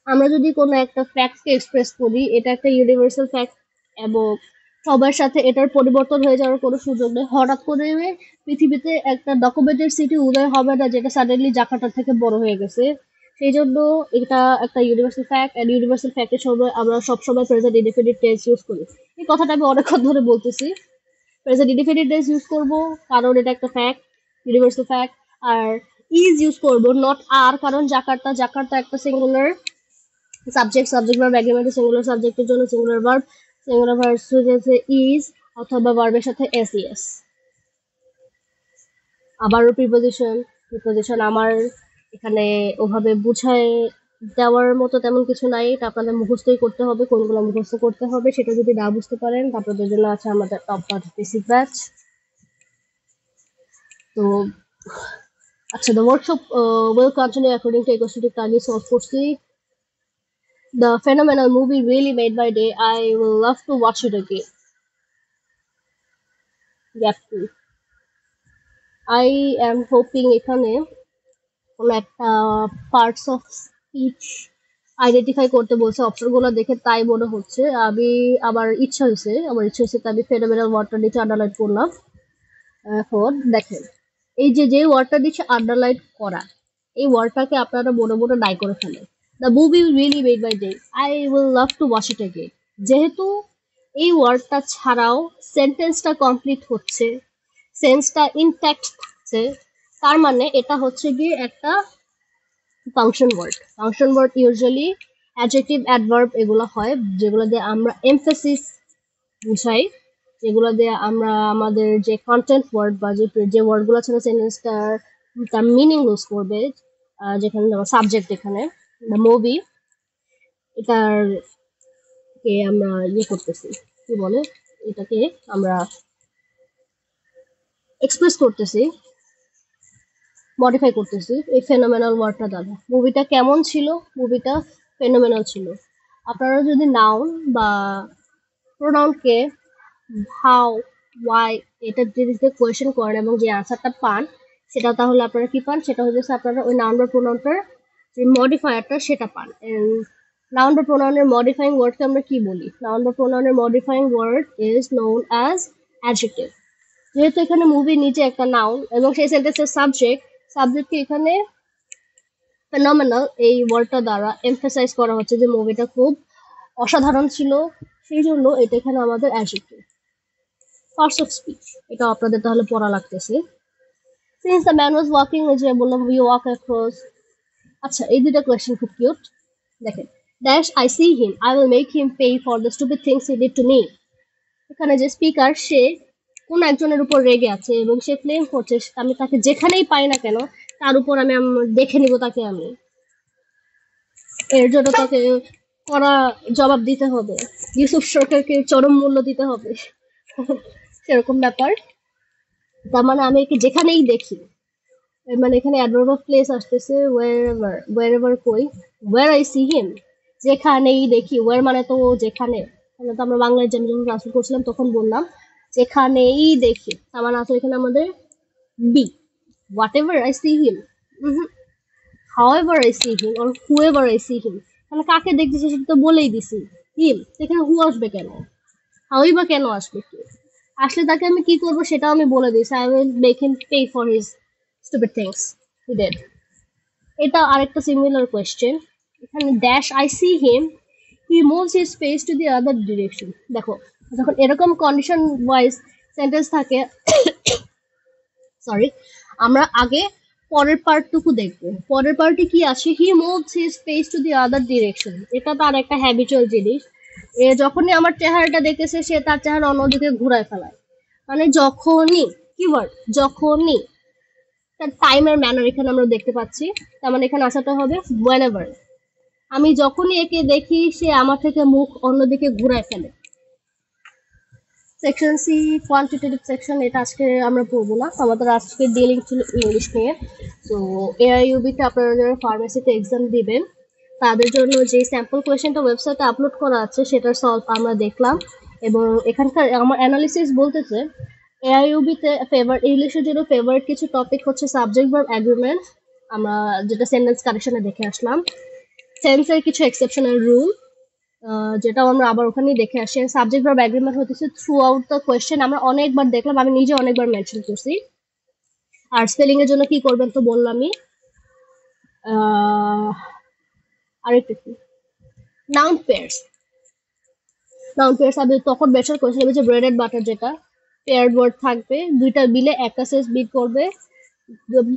আমরা যদি কোনো একটা ফ্যাক্টকে এক্সপ্রেস করি, এটা একটা ইউনিভার্সাল ফ্যাক্ট, এবং সবার সাথে এটার পরিবর্তন হয়ে যাওয়ার কোনো সুযোগ নেই। হঠাৎ করে পৃথিবীতে একটা ডকুমেন্টেড সিটি উদয় হবে না, যেটা সাডেনলি জাকার্তা থেকে বড় হয়ে গেছে। সেই জন্য এটা একটা ইউনিভার্সাল ফ্যাক্ট, এন্ড ইউনিভার্সাল ফ্যাক্টের সময় আমরা সবসময় প্রেজেন্ট ইনডিফিনিট টেন্স ইউজ করি। এই কথাটা আমি অনেকক্ষণ ধরে বলতেছি। প্রেজেন্ট ইনডিফিনিট টেন্স ইউজ করবো কারণ এটা একটা ফ্যাক্ট, ইউনিভার্সাল ফ্যাক্ট। আর ইজ ইউজ করবো, নট আর, কারণ জাকার্তা জাকার্তা একটা সিঙ্গুলার সাবজেক্ট ভার্ব এগ্রিমেন্টে সিঙ্গুলার সাবজেক্টের জন্য সিঙ্গুলার ভার্ব হচ্ছে ইজ, অথবা ভার্বের সাথে এস। আবারও প্রিপোজিশন আমার এখানে ওভাবে বুঝায় দেওয়ার মতো তেমন কিছু নাই, এটা আপনাদের মুখস্থই করতে হবে। কোনগুলো মুখস্থ করতে হবে সেটা যদি না বুঝতে পারেন, আপনাদের জন্য আছে আমাদের টপ 5 বেসিক ব্যাচ। তো আচ্ছা, the workshop will continue according to ইকোয়েস্টিভ টার্গেট সলভ করছি। The phenomenal movie really made my day. I will love to watch it again. Yep. I am hoping এখানে কোনো একটা পার্টস অফ স্পিচ আইডেন্টিফাই করতে বলছে। অপশনগুলো দেখে তাই মনে হচ্ছে। আমার ইচ্ছা হয়েছে আমি ফেনোমেনাল ওয়ার্ডটা নিচে আন্ডারলাইন করলাম। এখন দেখেন, এই যে ওয়ার্ডটা দিচ্ছে আন্ডারলাইন করা, এই ওয়ার্ডটাকে আপনারা মনে মনে নাই করে ফেলেন। The movie really made my day, I will love to watch it again. যেহেতু এই ওয়ার্ডটা ছাড়াও সেন্টেন্সটা কমপ্লিট হচ্ছে, সেন্সটা ইনট্যাক্ট থাকছে, তার মানে এটা হচ্ছে গিয়ে একটা function word usually adjective, adverb এগুলো হয়, যেগুলো দিয়ে আমরা এমফেসিস বুঝাই, যেগুলো দিয়ে আমরা আমাদের যে কন্টেন্ট ওয়ার্ড বা যে ওয়ার্ডগুলো আছে সেন্টেন্সটার তার মিনিং লুজ করবে। যেখানে সাবজেক্ট, এখানে দ্য মুভি, এটার কে আমরা করতেছি, কি বলে, এটাকে আমরা এক্সপ্রেস করতেছি, মডিফাই করতেছি এই ফেনোমেনাল ওয়ার্ডটা দ্বারা। মুভিটা কেমন ছিল? মুভিটা ফেনোমেনাল ছিল। আপনারা যদি নাউন বা প্রোনাউনকে হাউ, ওয়াই এটা যদি কোয়েশ্চেন করেন এবং যে আনসারটা পান, সেটা তাহলে আপনারা কি পান? সেটা হচ্ছে আপনারা ওই নাউন বা প্রোনাউনটার যে মডিফায়ারটা সেটা পান। নাউন বা প্রোনাউনের মডিফাইং ওয়ার্ডকে আমরা কি বলি? নাউন বা প্রোনাউনের modifying word is known as adjective. যেহেতু এখানে মুভি নিচে একটা নাউন এবং সেই সেন্টেন্সের সাবজেক্টকে এখানে ফেনোমেনাল এই ওয়ার্ডটা দ্বারা এমফাসাইজ করা হচ্ছে যে মুভিটা খুব অসাধারণ ছিল, সেই জন্য এটা এখানে আমাদের অ্যাডজেক্টিভ। পার্টস অফ স্পিচ, এটা আপনাদের তাহলে পড়া লাগতেছে। Since the man was walking, যে বললাম we walk across. আচ্ছা এই দুইটা কোয়েশ্চেন খুব কিউট। দেখেন, dash I see him, I will make him pay for the stupid things he did to me. এখানে যে স্পিকার, সে কোন একজনের উপর রেগে আছে এবং সে ক্লেম করছে আমি তাকে যেখানেই পাই না কেন তার উপর আমি দেখে নিব তাকে, আমি এর জন্য তাকে কড়া জবাব দিতে হবে, ইউসুফ সরকারকে চরম মূল্য দিতে হবে। সেরকম ব্যাপার। তার মানে আমি একে যেখানেই দেখি, মানে এখানে অ্যাডভার্ব অফ প্লেস আসতেছে ওয়্যার এভার কই, ওয়্যার আই সি হিম, যেখানেই দেখি। ওয়্যার মানে তো যেখানে, তাহলে তো আমরা বাংলায় যে আমি যখন ট্রান্সলেট করছিলাম তখন বললাম যেখানেই দেখি, তার মানে আসলে এখানে আমাদের B, whatever I see him, however I see him or whoever I see him, মানে কাকে দেখতেছি সেটা তো বলেই দিছি, হিম, এখানে হু আসবে কেন, হাউই বা কেন আসবে, কি আসলে তাকে আমি কি করবো সেটাও আমি বলে দিয়েছি, I will make him pay for his stupid things he did. এটা আরেকটা সিমিলার কোয়েশ্চেন। এখানে dash I see him, he moves his face to the other direction. দেখো, যখন এরকম কন্ডিশন ওয়াইজ সেন্টেন্স থাকে, সরি, আমরা আগে পরের পার্টটুকু দেখবো। পরের পার্টে কি আছে, he moves his face to the other direction, এটা তার একটা হ্যাবিচুয়াল জিনিস। এ যখনই আমার চেহারাটা দেখেছে সে তার চেহারা অন্যদিকে ঘুরায় ফেলায়, মানে যখনই, কিওয়ার্ড যখনই, তার টাইমের ম্যানার এখানে আমরা দেখতে পাচ্ছি। তার মানে এখানে আসাটা হবে whenever, আমি যখনই একে দেখি সে আমার থেকে মুখ অন্যদিকে ঘুরায় ফেলে। সেকশন সি কোয়ান্টিটেটিভ সেকশন, এটা আজকে আমরা পড়বো না, আমাদের আজকে ডিলিং ছিল ইংলিশ নিয়ে। তো এআইইউবিতে আপনারা যারা ফার্মেসিতে এক্সাম দিবেন তাদের জন্য যে স্যাম্পল কোয়েশ্চেনটা ওয়েবসাইটে আপলোড করা আছে সেটার সলভ আমরা দেখলাম, এবং এখানকার আমার অ্যানালিসিস বলতেছে এআইইউবিতে ইংলিশের জন্য ফেভারিট কিছু টপিক হচ্ছে সাবজেক্ট ভার্ব অ্যাগ্রিমেন্ট, আমরা যেটা সেন্টেন্স কারেকশনে দেখে আসলাম, টেন্সের কিছু এক্সেপশনাল রুল, যেটাও আমরা আবার ওখানেই দেখে আসি। সাবজেক্ট ভার্ব এগ্রিমেন্ট হতেছে থ্রু আউট দ্য কোয়েশ্চেন, আমরা অনেকবার দেখলাম, আমি নিজে অনেকবার মেনশন করছি। আর স্পেলিং এর জন্য কি করবেন তো বললামই। আরেকটা কি, নাউন পেয়ার্স, নাউন পেয়ার্স আমি তখন বেটার করেছিলাম যে ব্রেড এন্ড বাটার, যেটা পেয়ার্ড ওয়ার্ড থাকবে, দুইটা মিলে একটা সেন্স বিট করবে,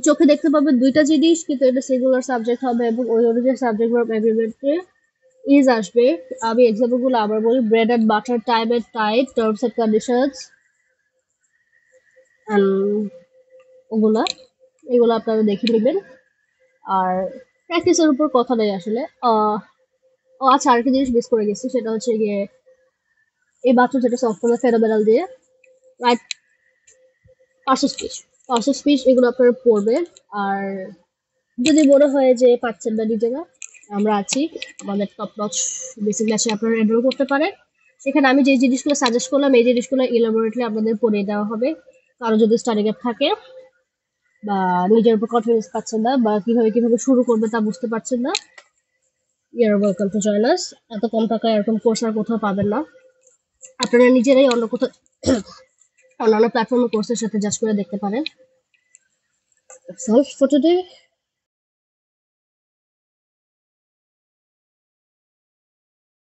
চোখে দেখতে পাবে দুইটা জিনিস কিন্তু এটা সিঙ্গুলার সাবজেক্ট হবে, এবং ওই অনুযায়ী সাবজেক্ট ভার্ব এগ্রিমেন্টে ইজ আসবে। আমি এক্সাম্পল গুলো আবার বলি, bread and butter, time and tide, terms and conditions, ওগুলা, এগুলো আপনারা দেখে নেবেন। আর প্র্যাকটিসের উপর কথা নেই আসলে। ও আচ্ছা, আরেকটা জিনিস মিস করে গেছি, সেটা হচ্ছে গিয়ে এই বাথরুম যেটা সলভ করবে ফেনোমেনাল দিয়ে, রাইট, পার্শ্ব স্পিচ এগুলো আপনারা পড়বেন। আর যদি মনে হয় যে পাচ্ছেন না নিজেরা, আমরা আছি, আমাদের টপ নচ বেসিক ক্লাসে আপনারা এনরোল করতে পারেন। সেখানে আমি যে জিনিসগুলো সাজেস্ট করলাম এই জিনিসগুলো ইলাবোরেটলি আপনাদের পড়িয়ে দেওয়া হবে। কারো যদি স্টাডি গ্যাপ থাকে বা নিজের উপর কনফিডেন্স পাচ্ছেন না বা কিভাবে শুরু করবে তা বুঝতে পারছেন না, you are welcome to join us. এত কম টাকায় এরকম কোর্স আর কোথাও পাবেন না, আপনারা নিজেরাই অন্য কোথাও অন্যান্য প্ল্যাটফর্মের কোর্সের সাথে জাজ করে দেখতে পারেন। That's all for today.